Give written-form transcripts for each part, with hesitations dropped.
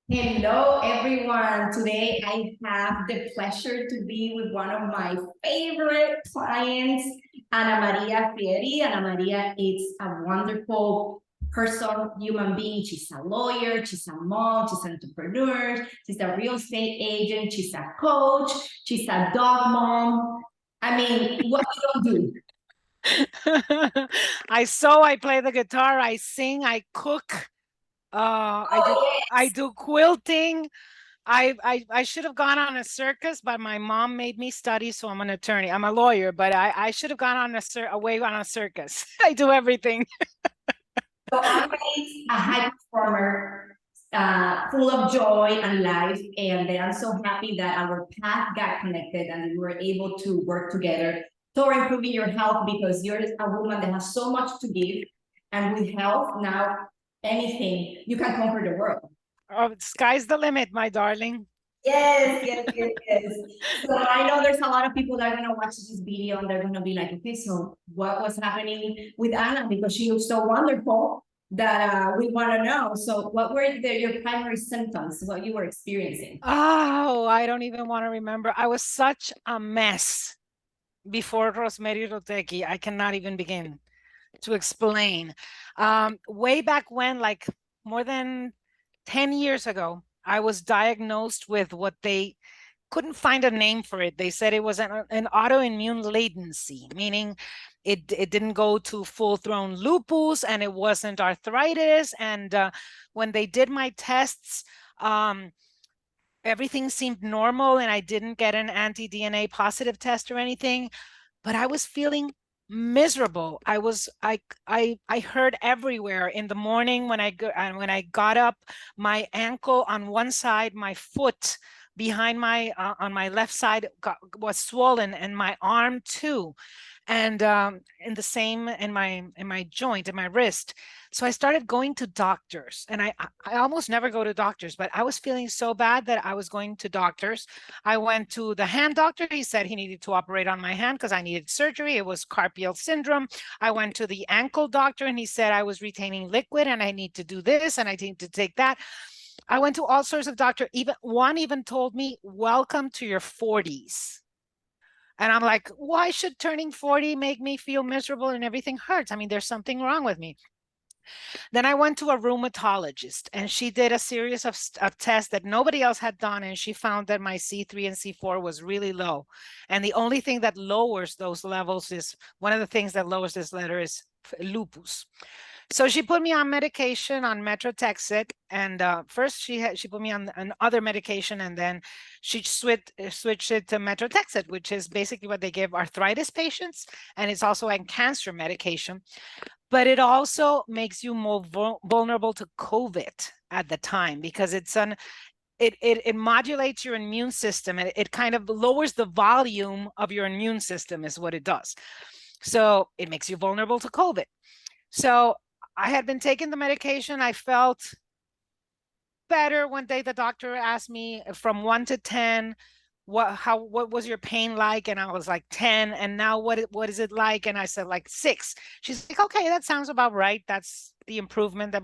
Hello, everyone. Today I have the pleasure to be with one of my favorite clients, Ana Maria Fieri. Ana Maria is a wonderful person, human being. She's a lawyer, she's a mom, she's an entrepreneur, she's a real estate agent, she's a coach, she's a dog mom. I mean, what you don't do? I sew, I play the guitar, I sing, I cook. I do Oh, I do quilting. I should have gone on a circus, but my mom made me study, so I'm an attorney. I'm a lawyer, but I should have gone on away on a circus. I do everything. so I'm a high performer, full of joy and life, and I'm so happy that our path got connected and we were able to work together toward improving your health because you're a woman that has so much to give, and with health now, anything you can conquer the world. Oh, sky's the limit, my darling. Yes, yes, yes, yes. So I know there's a lot of people that are gonna watch this video and they're gonna be like, okay, so what was happening with Anna? Because she looks so wonderful that we want to know. So what were your primary symptoms, what you were experiencing? Oh, I don't even want to remember. I was such a mess before Rosemary Rotecki. I cannot even begin to explain. Way back when, like more than 10 years ago, I was diagnosed with what they couldn't find a name for it. They said it was an autoimmune latency, meaning it didn't go to full-thrown lupus and it wasn't arthritis. And when they did my tests, um, everything seemed normal and I didn't get an anti-DNA positive test or anything, but I was feeling miserable. I heard everywhere in the morning when I got up, my ankle on one side, my foot behind my on my left side was swollen, and my arm too, and in the same in my joint in my wrist. So I started going to doctors, and I almost never go to doctors, but I was feeling so bad that I was going to doctors. I went to the hand doctor. He said he needed to operate on my hand because I needed surgery. It was carpal syndrome. I went to the ankle doctor and he said I was retaining liquid and I need to do this and I need to take that. I went to all sorts of doctors. Even one even told me, welcome to your 40s. And I'm like, why should turning 40 make me feel miserable and everything hurts? I mean, there's something wrong with me. Then I went to a rheumatologist and she did a series of tests that nobody else had done. And she found that my C3 and C4 was really low. And the only thing that lowers those levels is one of the things that lowers this letter is lupus. So she put me on medication on methotrexate, and first she put me on other medication, and then she switched it to methotrexate, which is basically what they give arthritis patients, and it's also a cancer medication. But it also makes you more vulnerable to COVID at the time because it modulates your immune system, and it kind of lowers the volume of your immune system is what it does. So it makes you vulnerable to COVID. So I had been taking the medication. I felt better. One day the doctor asked me from 1 to 10, what was your pain like? And I was like 10. And now what is it like? And I said like 6. She's like, okay, that sounds about right. That's the improvement. That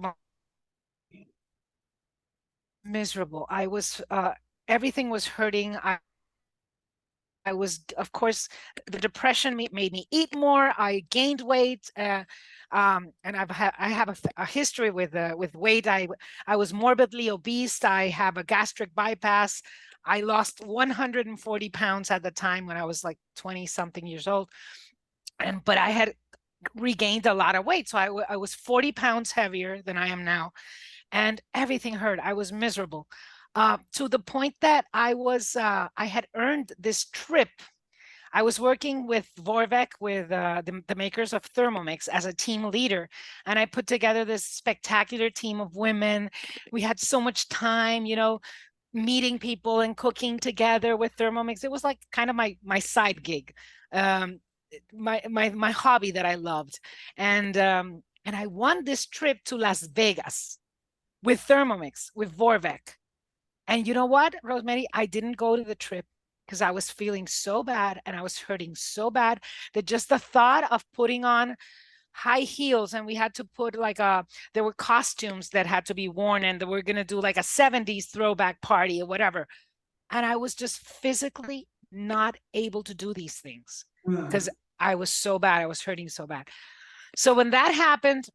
miserable. I was everything was hurting. I was, of course, the depression made me eat more. I gained weight, and I have a history with weight. I was morbidly obese. I have a gastric bypass. I lost 140 pounds at the time when I was like 20 something years old, but I had regained a lot of weight. So I was 40 pounds heavier than I am now, and everything hurt. I was miserable. To the point that I had earned this trip. I was working with Vorvec, with the makers of Thermomix, as a team leader. And I put together this spectacular team of women. We had so much time, meeting people and cooking together with Thermomix. It was like kind of my side gig, um, my hobby that I loved. And I won this trip to Las Vegas with Thermomix, with Vorvec. And you know what, Rosemary? I didn't go to the trip because I was feeling so bad and I was hurting so bad that just the thought of putting on high heels, and we had to put like there were costumes that had to be worn, and we're going to do like a 70s throwback party or whatever. And I was just physically not able to do these things because I was so bad. I was hurting so bad. So when that happened,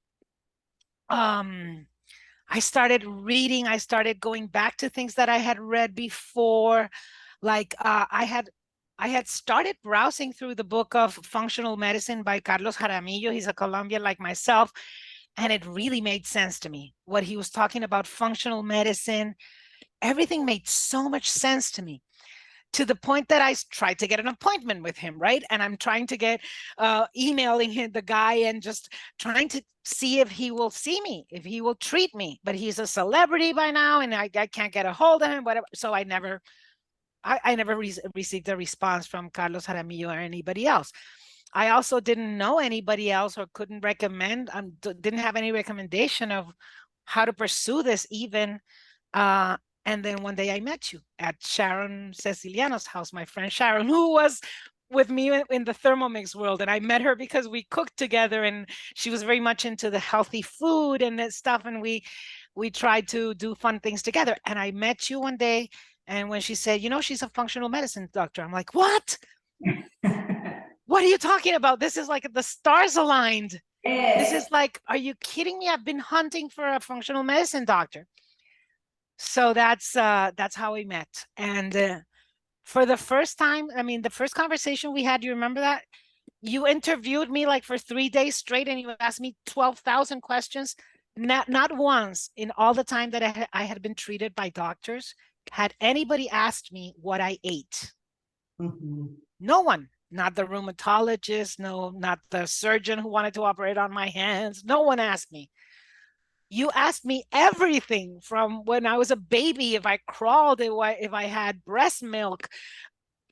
I started reading. I started going back to things that I had read before. Like I had started browsing through the book of Functional Medicine by Carlos Jaramillo. He's a Colombian like myself. And it really made sense to me. What he was talking about, functional medicine, everything made so much sense to me, to the point that I tried to get an appointment with him, right? And I'm trying to get emailing him, the guy, and just trying to see if he will see me, if he will treat me. But he's a celebrity by now, and I can't get a hold of him, whatever. So I never received a response from Carlos Jaramillo or anybody else. I also didn't know anybody else or couldn't recommend, didn't have any recommendation of how to pursue this even. And then one day I met you at Sharon Ceciliano's house, my friend Sharon, who was with me in the Thermomix world. And I met her because we cooked together, and she was very much into the healthy food and that stuff. And we tried to do fun things together. And I met you one day, and when she said, you know, she's a functional medicine doctor, I'm like, what? What are you talking about? This is like the stars aligned. This is like, are you kidding me? I've been hunting for a functional medicine doctor. So that's how we met. And for the first time, I mean, the first conversation we had, you remember that? You interviewed me like for 3 days straight, and you asked me 12,000 questions. Not once in all the time that I had been treated by doctors had anybody asked me what I ate. No one, not the rheumatologist, no, not the surgeon who wanted to operate on my hands. No one asked me. You asked me everything from when I was a baby, if I crawled, if I had breast milk,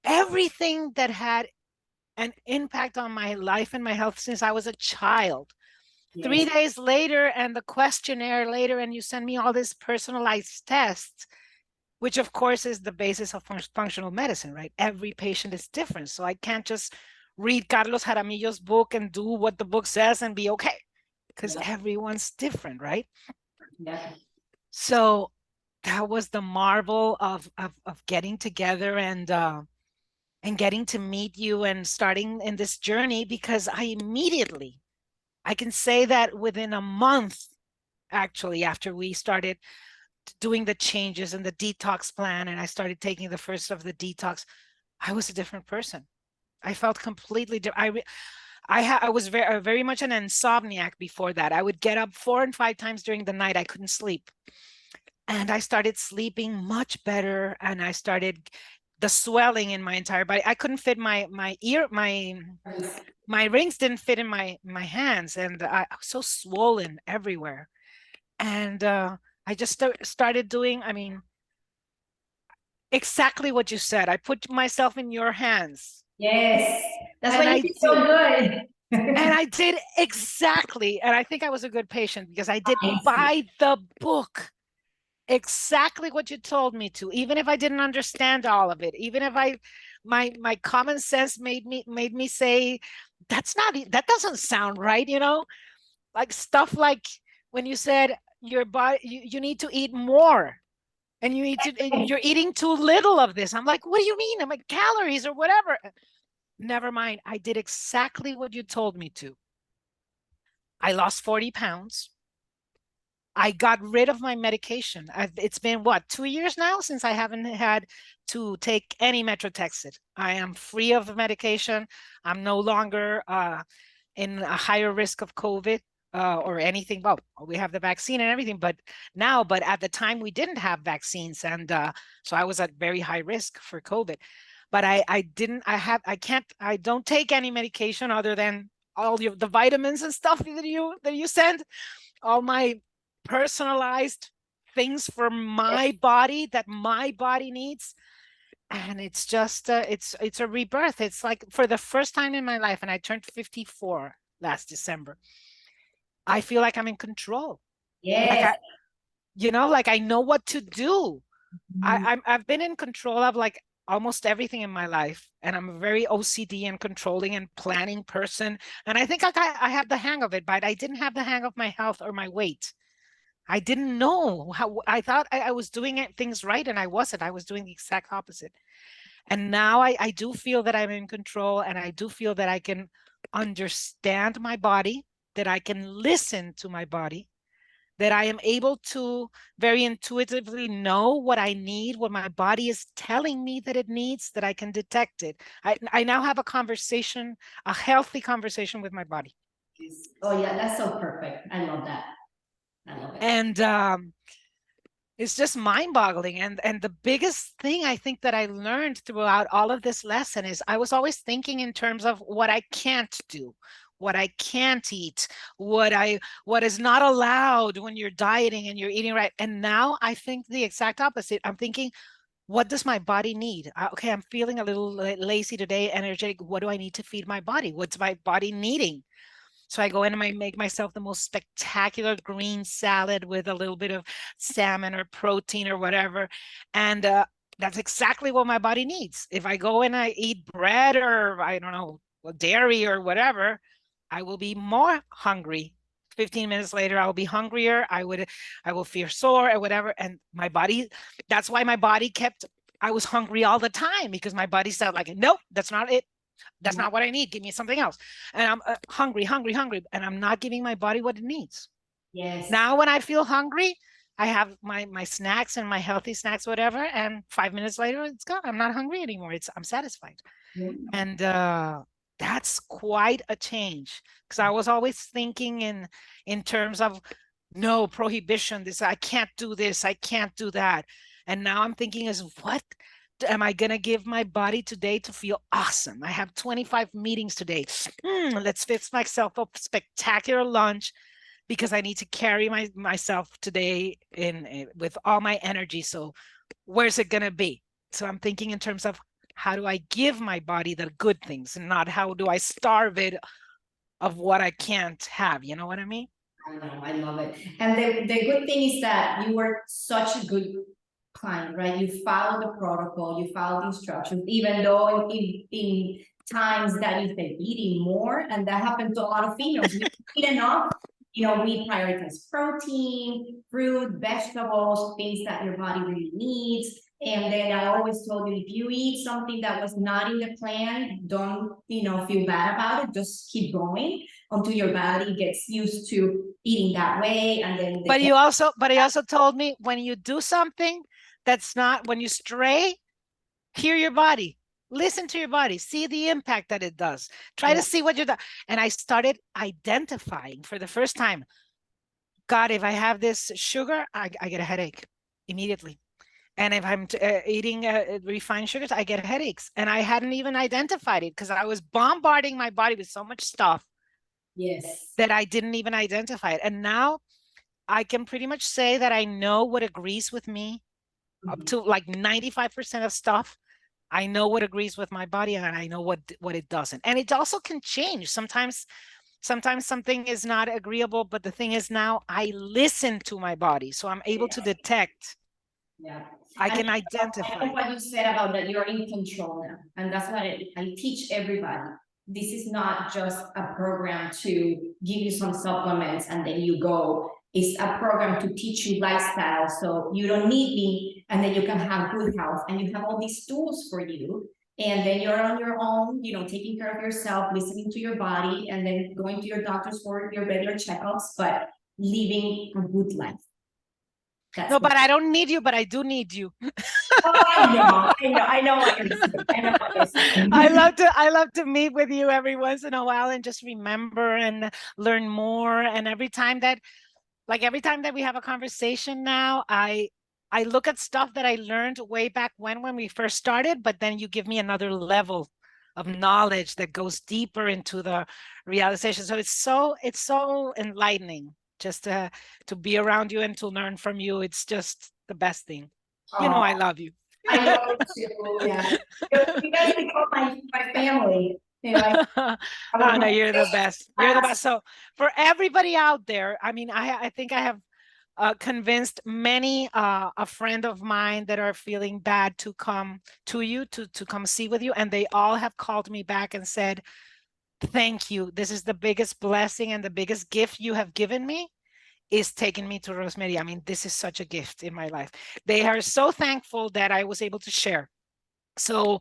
everything that had an impact on my life and my health since I was a child. Yes. 3 days later, and the questionnaire later, and you send me all these personalized tests, which of course is the basis of functional medicine, right? Every patient is different. So I can't just read Carlos Jaramillo's book and do what the book says and be okay, because everyone's different, right? Yeah. So that was the marvel of getting together and getting to meet you and starting in this journey, because I can say that within a month, actually, after we started doing the changes and the detox plan, and I started taking the first of the detox, I was a different person. I felt completely different. I was very much an insomniac before that. I would get up 4 and 5 times during the night. I couldn't sleep. And I started sleeping much better, and I started the swelling in my entire body. I couldn't fit my rings didn't fit in my hands, and I was so swollen everywhere. And I just started doing, I mean, exactly what you said. I put myself in your hands. Yes, that's why you're so good. And I did exactly. And I think I was a good patient because I did by the book exactly what you told me to, even if I didn't understand all of it, even if my common sense made me say, that doesn't sound right, you know, like stuff like when you said your body, you need to eat more, and you're eating too little of this. I'm like, what do you mean? I'm like, calories or whatever. Never mind. I did exactly what you told me to. I lost 40 pounds. I got rid of my medication. It's been what, 2 years now since I haven't had to take any methotrexate. I am free of the medication. I'm no longer in a higher risk of COVID or anything. Well, we have the vaccine and everything, but at the time we didn't have vaccines, and so I was at very high risk for COVID. But I don't take any medication other than all the vitamins and stuff that you send, all my personalized things for my body that my body needs. And it's just it's a rebirth. It's like for the first time in my life, and I turned 54 last December, I feel like I'm in control. Yes. Like I know what to do. I've been in control of like almost everything in my life. And I'm a very OCD and controlling and planning person. And I think I have the hang of it, but I didn't have the hang of my health or my weight. I didn't know how. I thought I was doing things right, and I wasn't. I was doing the exact opposite. And now I do feel that I'm in control, and I do feel that I can understand my body, that I can listen to my body, that I am able to very intuitively know what I need, what my body is telling me that it needs, that I can detect it. I now have a conversation, a healthy conversation with my body. Oh yeah, that's so perfect. I love that. I love it. And it's just mind-boggling. And the biggest thing I think that I learned throughout all of this lesson is I was always thinking in terms of what I can't do, what I can't eat, what is not allowed when you're dieting and you're eating right. And now I think the exact opposite. I'm thinking, what does my body need? Okay, I'm feeling a little lazy today, energetic. What do I need to feed my body? What's my body needing? So I go in and I make myself the most spectacular green salad with a little bit of salmon or protein or whatever. And that's exactly what my body needs. If I go and I eat bread or I don't know, dairy or whatever, I will be more hungry. 15 minutes later, I'll be hungrier. I will feel sore or whatever. And my body, that's why my body kept, I was hungry all the time because my body said like, nope, that's not it. That's not what I need. Give me something else. And I'm hungry, and I'm not giving my body what it needs. Yes. Now, when I feel hungry, I have my snacks and my healthy snacks, whatever. And 5 minutes later, it's gone. I'm not hungry anymore. I'm satisfied. And that's quite a change because I was always thinking in terms of no prohibition. This I can't do this. I can't do that. And now I'm thinking is what am I going to give my body today to feel awesome? I have 25 meetings today. Let's fix myself a spectacular lunch because I need to carry myself today with all my energy. So where's it going to be? So I'm thinking in terms of how do I give my body the good things and not how do I starve it of what I can't have? You know what I mean? I know, I love it. And the good thing is that you were such a good client, right? You follow the protocol, you follow the instructions, even though in times that you've been eating more, and that happened to a lot of females. We eat enough, we prioritize protein, fruit, vegetables, things that your body really needs. And then I always told you, if you eat something that was not in the plan, don't, feel bad about it. Just keep going until your body gets used to eating that way. And then but he also told me when you do something that's not, when you stray, hear your body, listen to your body, see the impact that it does, try to see what you're doing. And I started identifying for the first time, God, if I have this sugar, I get a headache immediately. And if I'm eating refined sugars, I get headaches. And I hadn't even identified it because I was bombarding my body with so much stuff that I didn't even identify it. And now I can pretty much say that I know what agrees with me up to like 95% of stuff. I know what agrees with my body and I know what it doesn't. And it also can change. Sometimes something is not agreeable, but the thing is now I listen to my body. So I'm able to detect. I can identify. What you said about that you're in control now. And that's what I teach everybody. This is not just a program to give you some supplements and then you go. It's a program to teach you lifestyle. So you don't need me and then you can have good health and you have all these tools for you. And then you're on your own, taking care of yourself, listening to your body, and then going to your doctors for your regular checkups, but living a good life. No, but I don't need you, but I do need you. I know what you're saying. I love to meet with you every once in a while and just remember and learn more. And every time that we have a conversation now, I look at stuff that I learned way back when we first started, but then you give me another level of knowledge that goes deeper into the realization. So it's so enlightening just to be around you and to learn from you. It's just the best thing. I love you. I love you too. Yeah. You guys become my family. Oh, no, you're the best. You're the best. So for everybody out there, I mean, I think I have convinced many, a friend of mine that are feeling bad to come to you, to come see with you. And they all have called me back and said, thank you. This is the biggest blessing and the biggest gift you have given me, is taking me to Rosemary. I mean, this is such a gift in my life. They are so thankful that I was able to share. So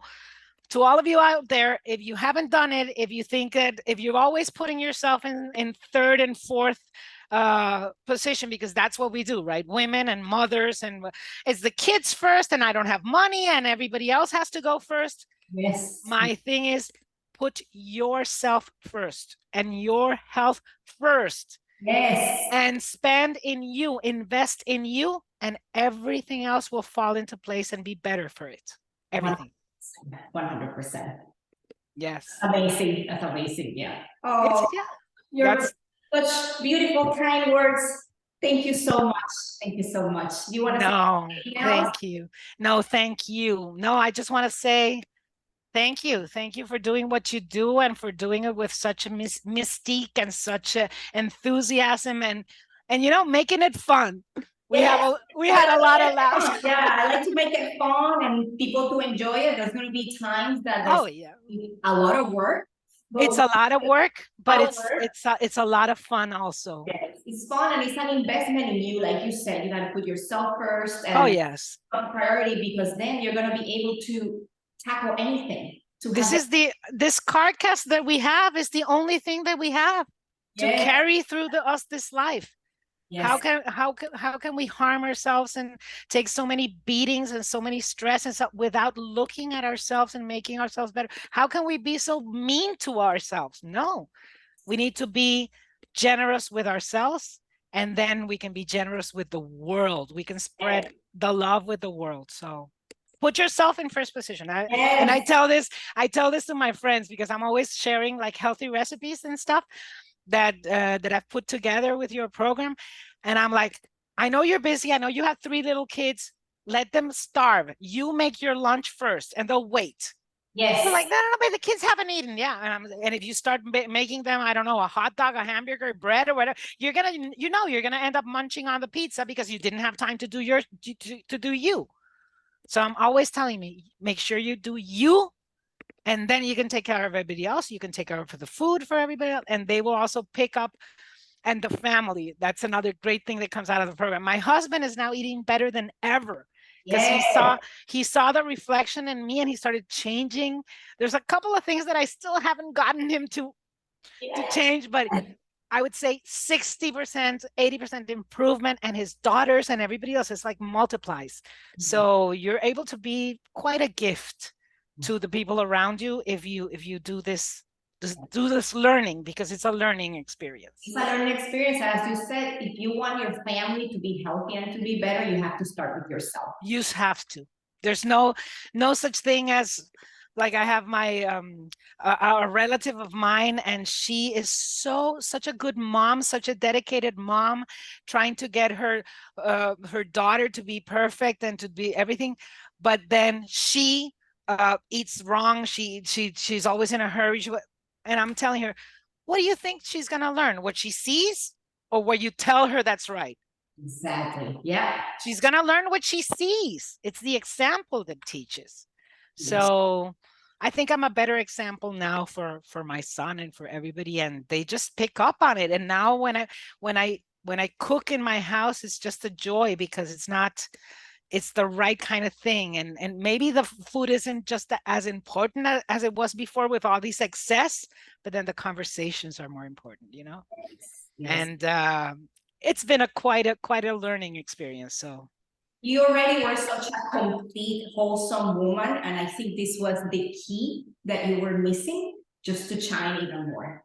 to all of you out there, if you haven't done it, if you think that, if you're always putting yourself in third and fourth position, because that's what we do, right? Women and mothers, and it's the kids first, and I don't have money, and everybody else has to go first. Yes. My thing is, put yourself first and your health first. Yes. And spend in you, invest in you, and everything else will fall into place and be better for it. Everything. 100%. Yes. Amazing. That's amazing. Yeah. Oh, you're such beautiful, kind words. Thank you so much. Thank you so much. You want to say thank you. No, thank you. No, I just want to say thank you. Thank you for doing what you do, and for doing it with such a mystique and such a enthusiasm, and making it fun. We had a lot of laughs. Yeah, I like to make it fun and people to enjoy it. There's going to be times that there's a lot of work. It's a lot of work, but it's a lot of fun also. Yes, it's fun, and it's an investment in you. Like you said, you got to put yourself first and a priority, because then you're going to be able to tackle anything. This card cast that we have is the only thing that we have to carry through this life. Yes. How can we harm ourselves and take so many beatings and so many stress and stuff without looking at ourselves and making ourselves better? How can we be so mean to ourselves? No, we need to be generous with ourselves, and then we can be generous with the world. We can spread the love with the world. So put yourself in first position. And I tell this to my friends, because I'm always sharing like healthy recipes and stuff that I've put together with your program. And I'm like, I know you're busy. I know you have 3 little kids. Let them starve. You make your lunch first, and they'll wait. Yes. They're like, no, but the kids haven't eaten. Yeah. And if you start making them, I don't know, a hot dog, a hamburger, bread, or whatever, you're gonna end up munching on the pizza because you didn't have time to do to do you. So I'm always telling me, make sure you do you, and then you can take care of everybody else. You can take care of the food for everybody else, and they will also pick up. And the family, that's another great thing that comes out of the program. My husband is now eating better than ever, because he saw the reflection in me, and he started changing. There's a couple of things that I still haven't gotten him to change, but I would say 60%, 80% improvement, and his daughters and everybody else, it's like multiplies. So you're able to be quite a gift to the people around you if you do this learning, because it's a learning experience. It's a learning experience. As you said, if you want your family to be healthy and to be better, you have to start with yourself. You have to. There's no such thing as, like, I have my a relative of mine, and she is such a good mom, such a dedicated mom, trying to get her daughter to be perfect and to be everything, but then she eats wrong. She's always in a hurry. And I'm telling her, what do you think she's going to learn? What she sees, or what you tell her that's right? Exactly. Yeah. She's going to learn what she sees. It's the example that teaches. Yes. So I think I'm a better example now for my son and for everybody, and they just pick up on it. And now when I cook in my house, it's just a joy, because it's the right kind of thing. And maybe the food isn't just as important as it was before with all these excess, but then the conversations are more important, Yes. And it's been quite a learning experience. So you already were such a complete, wholesome woman, and I think this was the key that you were missing, just to shine even more.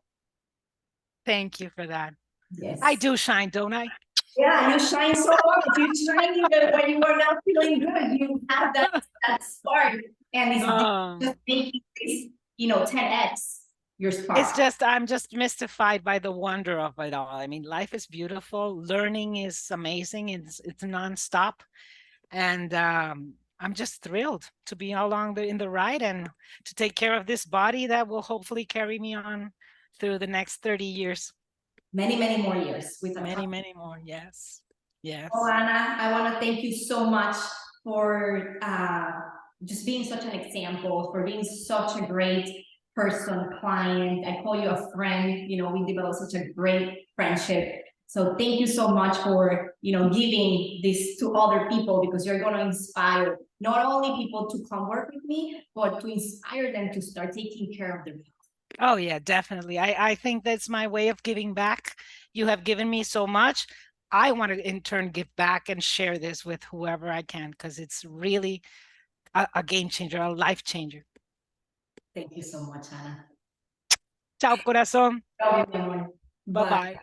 Thank you for that. Yes, I do shine, don't I? Yeah, you shine so much. You shine even when you are not feeling good. You have that spark, and it's just making this, 10x your spark. It's just, I'm just mystified by the wonder of it all. I mean, life is beautiful. Learning is amazing. It's nonstop, and I'm just thrilled to be along in the ride, and to take care of this body that will hopefully carry me on through the next 30 years. Many more years. Many more, yes. Yes. Oh, Anna, I want to thank you so much for just being such an example, for being such a great person, client. I call you a friend. You know, we developed such a great friendship. So thank you so much for, giving this to other people, because you're going to inspire not only people to come work with me, but to inspire them to start taking care of their health. Oh yeah, definitely. I think that's my way of giving back. You have given me so much. I want to in turn give back and share this with whoever I can, because it's really a game changer, a life changer. Thank you so much, Anna. Ciao, corazón. Love you, mi amor. Bye bye.